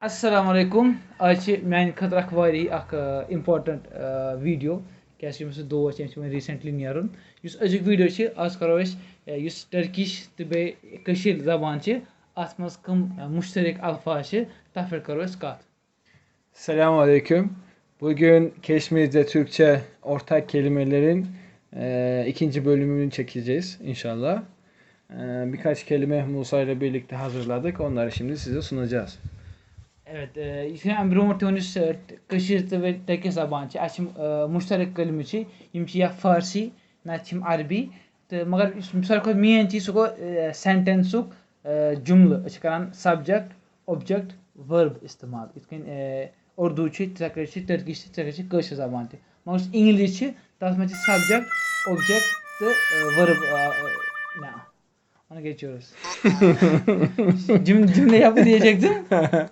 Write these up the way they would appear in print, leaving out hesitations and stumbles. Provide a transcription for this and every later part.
Assalamu alaikum. आज mein khatra khwari ak important video kya ki mes do ch recently nearun yus ajik video ch az karo es yus turkish te be kashir zaban ch atmas kam müşterek alfaz ch tafer karo es kat. Selamünaleyküm. Bugün Keşmir'de Türkçe ortak kelimelerin ikinci bölümünü çekeceğiz inşallah. Birkaç kelime Musa ile birlikte hazırladık. Onları şimdi size sunacağız. Evet, yine bromot yunus kashir te be Turkish zaban ch açım müşterek kelime ch yim ch ya Farsi na çim Arabi te magar misal ko main चीज को sentence uk jumla ach karan subject object verb istemal itken Urdu ch Turkish Turkish kashir zaban te magar English ch tas ma ch subject object te verb na ona geçiyoruz. Cümle yapı diyecektim.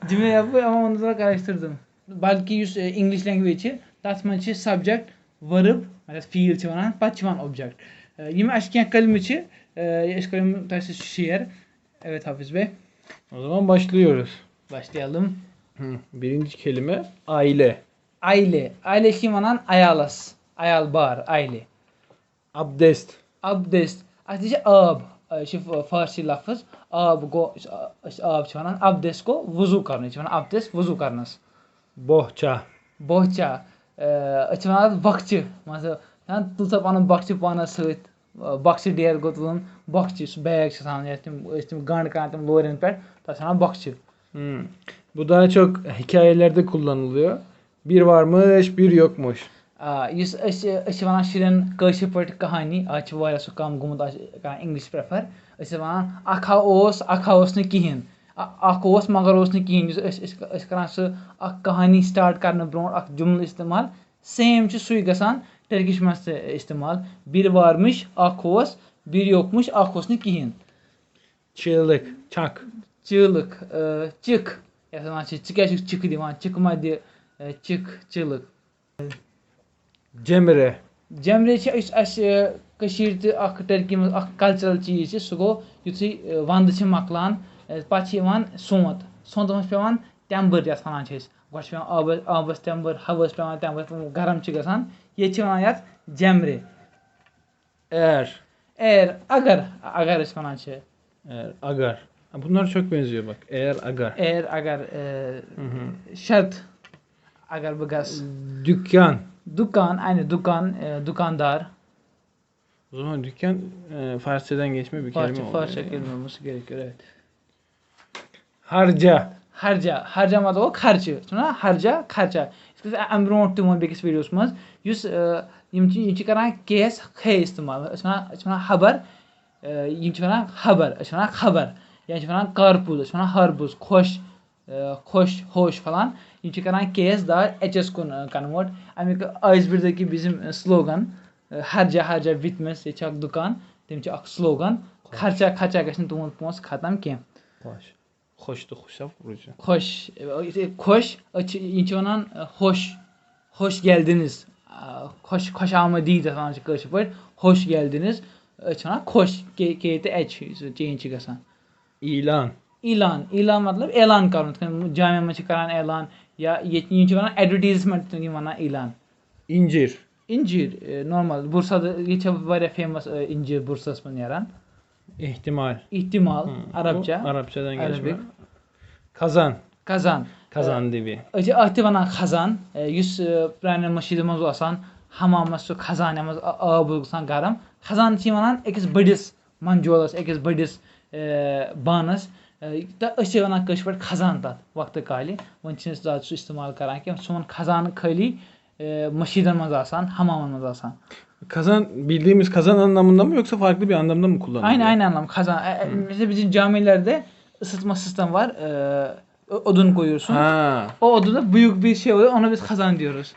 Cümle yapı ama onu da karıştırdım. Belki yüz English language tasmançı subject verb mesela fiil çıvan pat çıvan object. Yine aşkın kelimeci eşkalım taşı şiir. Evet Hafiz Bey. O zaman başlıyoruz. Başlayalım. Birinci kelime aile. Aile. Aile şivanan ayalas. Ayal bar aile. Abdest. Abdest. Aslında ab. Şu Farsi lafız ab go ab çıvan abdest go vuzu karnı çıvan abdest vuzu karnız. Bohça. Bohça. Açılan bakçı. Mesela sen tulsa panın bakçı pana sığıt. Bakçı diğer gotulun bakçı. Bag çıkan yastim gand kanatım lowerin pet. Tasana bakçı. Bu daha çok hikayelerde kullanılıyor. Bir varmış, bir yokmuş. Yus açılan şirin kaşı pert kahani. Açı var ya su kam gumut English prefer. Açılan akha os ne kihin. Ak os magar os ne kihin. Yus karan su ak kahani start karna bron ak cümle istemal. Same çi suy gasan Turkish mas istemal. Bir varmış ak os, bir yokmuş ak os ne kihin. Çığlık, çak. Çığlık, çık. Yasaman çık divan, çıkma diye çığlık. Cemre. Cemre ç as kashirte ak Turkey ak cultural çiz ç sugo yuti vand ç maklan paçi van somot. Sondamas pevan tember yasan ç. Goş pevan abas tember, havas pevan tember garam ç gasan. Ye ç van yat cemre. Agar ispanan ç. Agar. Bunlar çok benziyor bak. Agar. Şart. Agar bagas. Dükkan. Aynı dukandar. O zaman dükkan Farsçadan geçme bir kelime oluyor. Farsça kelime olması gerekiyor, evet. Harca. Harca मतलब o खर्च सुना खर्चा इसके हम brought तो मोन बेकिस videos मज use यम ची करान केस खे इस्तेमाल सुना खबर यम ची करान खबर yani falan karpuz, falan harbuz, hoş falan. Yine karan kes daha HS convert. Amerika A101'deki bizim slogan harca bitmez çak dukan. Temçi ak slogan. Kharcha gaşın tumun pons khatam kem. Hoştu hoşaf vurucu. Hoş. İnçonan hoş geldiniz. Hoş amadi falan çıkışı var. Hoş geldiniz. Çana hoş kete change gasan. İlan मतलब ऐलान करूँ जामे में करान ऐलान या ये one advertisement one ऐलान. İncir normal Bursa'da var famous incir Bursa's mı yaran? İhtimal Arapçadan geçme. Kazan dibi. Acı ahtivana kazan yüz prane maşidimiz olsan hamamız su kazanımız bulsan garam kazan çivanan ekis bıdis manjolas ekis bıdis बानस अस one कश पे खजान तथ वक्त कालि one ज्यादा सह इस्तेमाल करान कि सोन खजान खाली मशीदन मज हमामन मज. Kazan bildiğimiz kazan anlamında mı yoksa farklı bir anlamda mı kullanılıyor? Aynı anlam kazan. Mesela bizim camilerde ısıtma sistemi var. Odun koyuyorsun. O odunda büyük bir şey oluyor. Ona biz kazan diyoruz.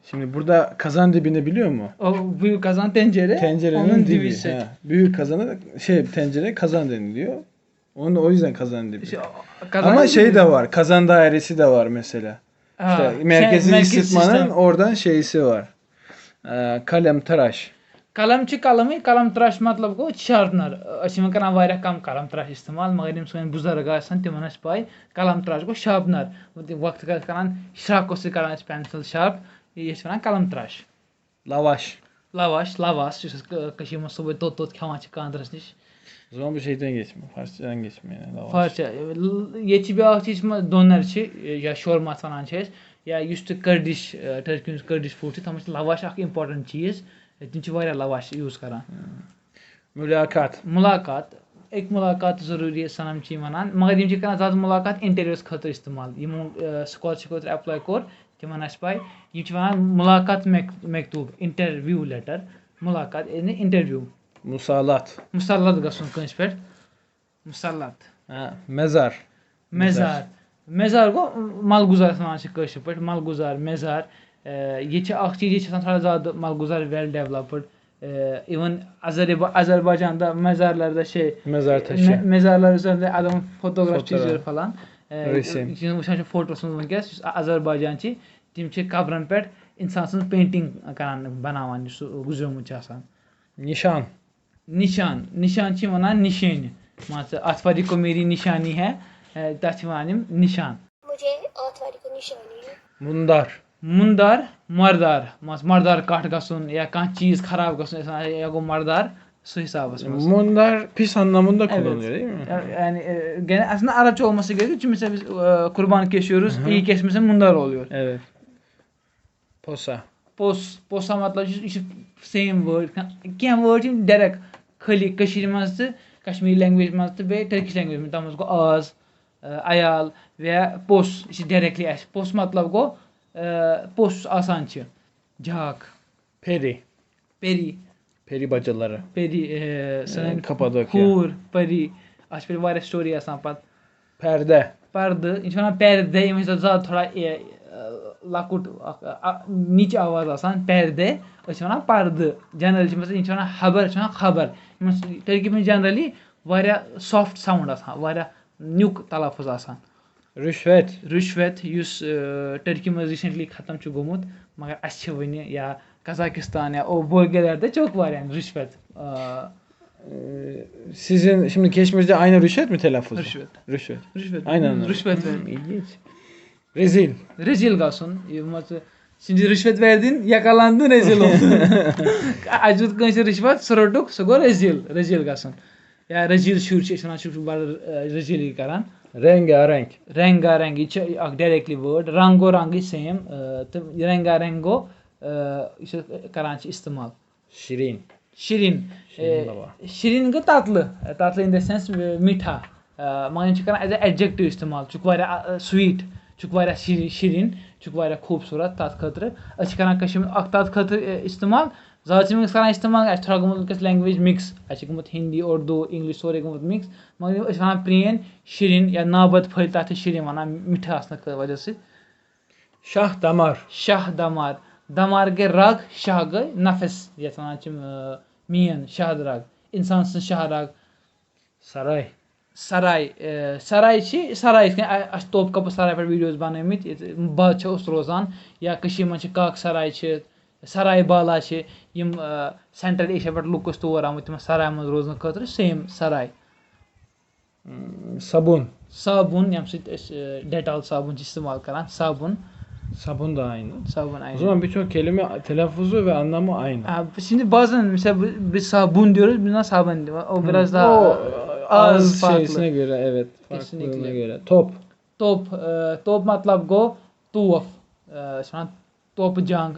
Şimdi burada kazan dibini biliyor mu? O büyük kazan tencere. Tencerenin dibi. Büyük kazana tencere kazan deniliyor. O yüzden kazan dibi. Ama şey de var. Kazan dairesi de var mesela. İşte merkezi ısıtmanın oradan şeysi var. Kalem tıraş. قلم چھِ قلمٕے قلم تراش مطلب گوٚو sharpener أسۍ چھِ یِمن کران واریاہ کم قلم تراش استعمال مگر یِم سٲنۍ بُزرگ آسن تِمن آسہِ پاے قلم تراش گوٚو شارپنر وقتہٕ گژھِ کران شراکو سۭتۍ کران أسۍ پینسل شارپ یہِ چھِ وَنان قلم تراش Lavaş. لواش یُس أسۍ کٔشیٖر منٛز صبحٲے توٚت کھٮ۪وان چھِ خاندرس نِش O zaman bu şeyden geçme. Farsçadan geçme yani. Lavaş. فارچہِ ییٚتہِ چھِ بیٛاکھ چیٖز دونر چھِ یا شورماس وَنان چھِ أسۍ یا یُس تہِ کٔرڈِش ٹٔرکی ہُنٛد کٔرڈِش فُڈ چھُ تَتھ منٛز چھِ لواش اکھ اِمپاٹنٹ چیٖز تِم چھِ واریاہ لواش یوٗز کران Mülakat. مُلاقات أکۍ مُلاقات ضروٗری سَنم چھِ یِم وَنان مگر یِم چھِ کران زیادٕ مُلاقات اِنٹرویوَس خٲطرٕ اِستعمال یِمو سکالرشِپ خٲطرٕ ایپلاے کوٚر تِمن آسہِ پاے یِم چھِ وَنان مُلاقات میکتوٗب اِنٹرویو لیٹر مُلاقات اِنٹرویو Musallat. مُسلط گژھُن کٲنٛسہِ پٮ۪ٹھ مُسلط Ha, mezar. میزار گوٚو ملگُزار یَتھ وَنان چھِ کٲشِر پٲٹھۍ ملگُزار میزار ییٚتہِ چھِ اکھ چیٖز ییٚتہِ چھِ آسان تھوڑا زیادٕ ملگُزار ویل ڈیولَپٕڈ اِوٕن Azerbaycan'da mezarlarda mezarlar üzerinde adamın fotoğraf çiziyor falan. Wٕچھان چھِ فوٹوَس منٛز وٕنکیٚس یُس Azerbaycan چھِ تِم چھِ قبرن پٮ۪ٹھ اِنسان سٕنٛز پینٹِنٛگ کران بَناوان یُس سُہ گُزریومُت چھُ آسان نِشان چھِ وَنان نِشٲنۍ مان ژٕ آتھواری کو میری نِشانی ہے تَتھ چھِ وَنان یِم نِشان مُندار مردار مان ژٕ مردار کَٹھ گژھُن یا کانٛہہ چیٖز خراب گژھُن یا گوٚو مردار سُہ حِسابَس منٛز Mundar pis anlamında kullanılıyor değil mi? Yani aslında Arapça olması gerekiyor çünkü mesela biz kurban kesiyoruz iyi kesmesi mundar oluyor. Evet. Posa. Posa मतलब işte same word kینٛہہ word چھِ direct خٲلی کٔشیٖرِ منٛز تہٕ کشمیٖری لینگویج منٛز تہٕ بیٚیہِ ٹٔرکِش لینگویج منٛز تَتھ منٛز گوٚو آز عیال یا پوٚس یہِ چھِ ڈایریکٹلی اَسہِ پوٚس مطلب گوٚو پوٚس یُس آسان چھِ جھاکھ Peri bacıları. سٲنۍ Kapadokya. خوٗر پٔری اَتھ چھِ پٮ۪ٹھ واریاہ سٹوری آسان پَتہٕ پردٕ یِم چھِ وَنان پیردے یِم چھِ زیادٕ تھوڑا لۄکُٹ اکھ نِچ آواز آسان پیردے أسۍ چھِ وَنان پردٕ جنرلی چھِ مثلاً یِم چھِ وَنان خبر چھِ وَنان خبر یِمن ٹٔرکی منٛز جنرلی واریاہ سافٹ ساوُنٛڈ آسان واریاہ نیُک تلفظ آسان رُشوت یُس ٹٔرکی منٛز ریٖسنٛٹلی ختم چھُ گوٚمُت مگر اَسہِ چھِ وٕنہِ یا Kazakistan ya o bölgelerde çok var yani rüşvet. Sizin şimdi Keşmir'de aynı rüşvet mi telaffuzu? Rüşvet. Aynen. Rüşvet verin. İlginç. Rezil kalsın. Şimdi rüşvet verdin, yakalandın, rezil oldun. Acıt kınca rüşvet, sırıtık, sonra rezil kalsın. Ya rezil şur, şuna şu var rezil karan. Rengarenk, içe directly word. Rango same. Rengarengo. İşte karançı istimal. Şirin gı tatlı in the sense mitha. Mağın çıkan as a adjective istimal. Çünkü var sweet, çünkü var şirin, çünkü var खूबसूरत tat khatırı. Açı karan kaşım ak tat khatırı istimal. Zaten mix karan istimal. Açı thora gumut language mix. Açı gumut Hindi, Urdu, English soru gumut mix. Mağın açı karan plain şirin ya nabat phal tatı şirin vana mitha asna vajası. Şah damar. Damar gey rag, şah gey nefes. Yatı vana çim miyan, şah rag. İnsansın şah rag. Saray çi saray. Aş top kapı saray per videos banamit. Bal çı rozan. Ya kışi mançı kak saray çı. Saray bala çı. Yim Central Asia per lukus tuvar amut. Yim saray maz rozan khatırı same saray. Sabun yam sit Dettol sabun çı istimal karan. Sabun da aynı. O zaman birçok kelime telaffuzu ve anlamı aynı. Şimdi bazen mesela biz sabun diyoruz, biz sabun diyoruz. O biraz daha az farklı. Şeysine göre evet. Farklılığına göre. Top matlab go tof. Şuan top jang.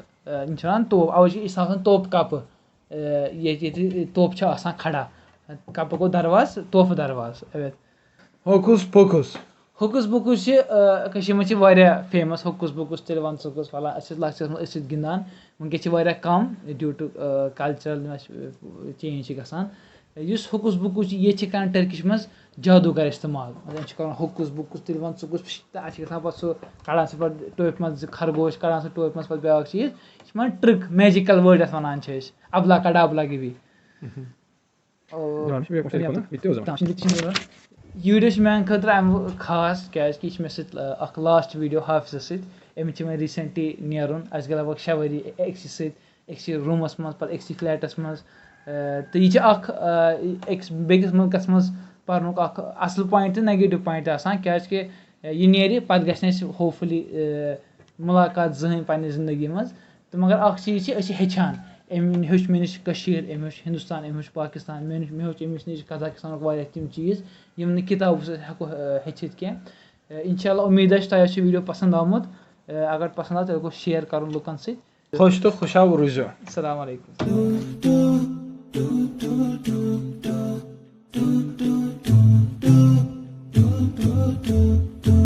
İnşan top. Avcı istersen top kapı. Yeti top çı asan khada. Kapı go darvaz, top darvaz. Evet. Hokus pokus چھِ کٔشیٖرِ منٛز چھِ واریاہ famous ہوکُس پوکُس تِلہٕ وَن ژوٚکُس فلان أسۍ ٲسۍ لۄکچَس منٛز أسۍ ٲسۍ گِنٛدان وٕنکٮ۪س چھِ واریاہ کَم ڈیوٗ ٹُو کَلچَرل چینٛج چھِ گژھان یُس ہوکُس پوکُس چھِ ییٚتہِ چھِ کَران ٹٔرکِش منٛز جادوٗگر اِستعمال أسۍ چھِ کَران ہوکُس پوکُس تِلہٕ وَن ژوٚکُس تہٕ اَسہِ چھِ گژھان پَتہٕ سُہ کَڑان سُہ پَتہٕ ٹوپہِ منٛز زٕ خرگوش کَڑان سُہ ٹوپہِ منٛز پَتہٕ بیٛاکھ چیٖز یہِ چھِ وَنان ٹرٛک میجِکَل وٲڈ یَتھ وَنان چھِ أسۍ اَبلا کَڈابلا گِوی یہِ ویٖڈیو چھِ میٛانہِ خٲطرٕ اَمہِ خاص کیٛازِکہِ یہِ چھِ مےٚ سۭتۍ اَکھ لاسٹ ویٖڈیو حافِظَس سۭتۍ أمِس چھِ وۄنۍ ریٖسٮ۪نٛٹلی نیرُن اَسہِ گٔے لگ بگ 6 ؤری أکسٕے سۭتۍ أکسٕے روٗمَس منٛز پَتہٕ أکسٕے فلیٹَس منٛز تہٕ یہِ چھِ اَکھ أکِس بیٚکِس مُلکَس منٛز پَرنُک اَکھ اَصٕل پویِنٛٹ تہٕ نَگیٹِو پویِنٛٹ آسان کیٛازِکہِ یہِ نیرِ پَتہٕ گژھِ نہٕ اَسہِ ہوپفُلی مُلاقات زٕہٕنۍ پنٛنہِ زندگی منٛز تہٕ مگر اَکھ چیٖز چھِ أسۍ چھِ ہیٚچھان أمۍ ہیوٚچھ مےٚ نِش کٔشیٖر أمۍ ہیوٚچھ ہِندُستان أمۍ ہیوٚچھ پاکِستان مےٚ ہیوٚچھ أمِس نِش قزاقِستانُک واریاہ تِم چیٖز یِم نہٕ کِتابو سۭتۍ ہٮ۪کو ہیٚچھِتھ کینٛہہ اِنشاء اللہ اُمید چھِ تۄہہِ آسہِ ویٖڈیو پَسنٛد آمُت اگر پَسنٛد آو تیٚلہِ گوٚو شِیَر کَرُن لُکَن سۭتۍ خۄش تہٕ خۄشحال روٗزِو السلام علیکُم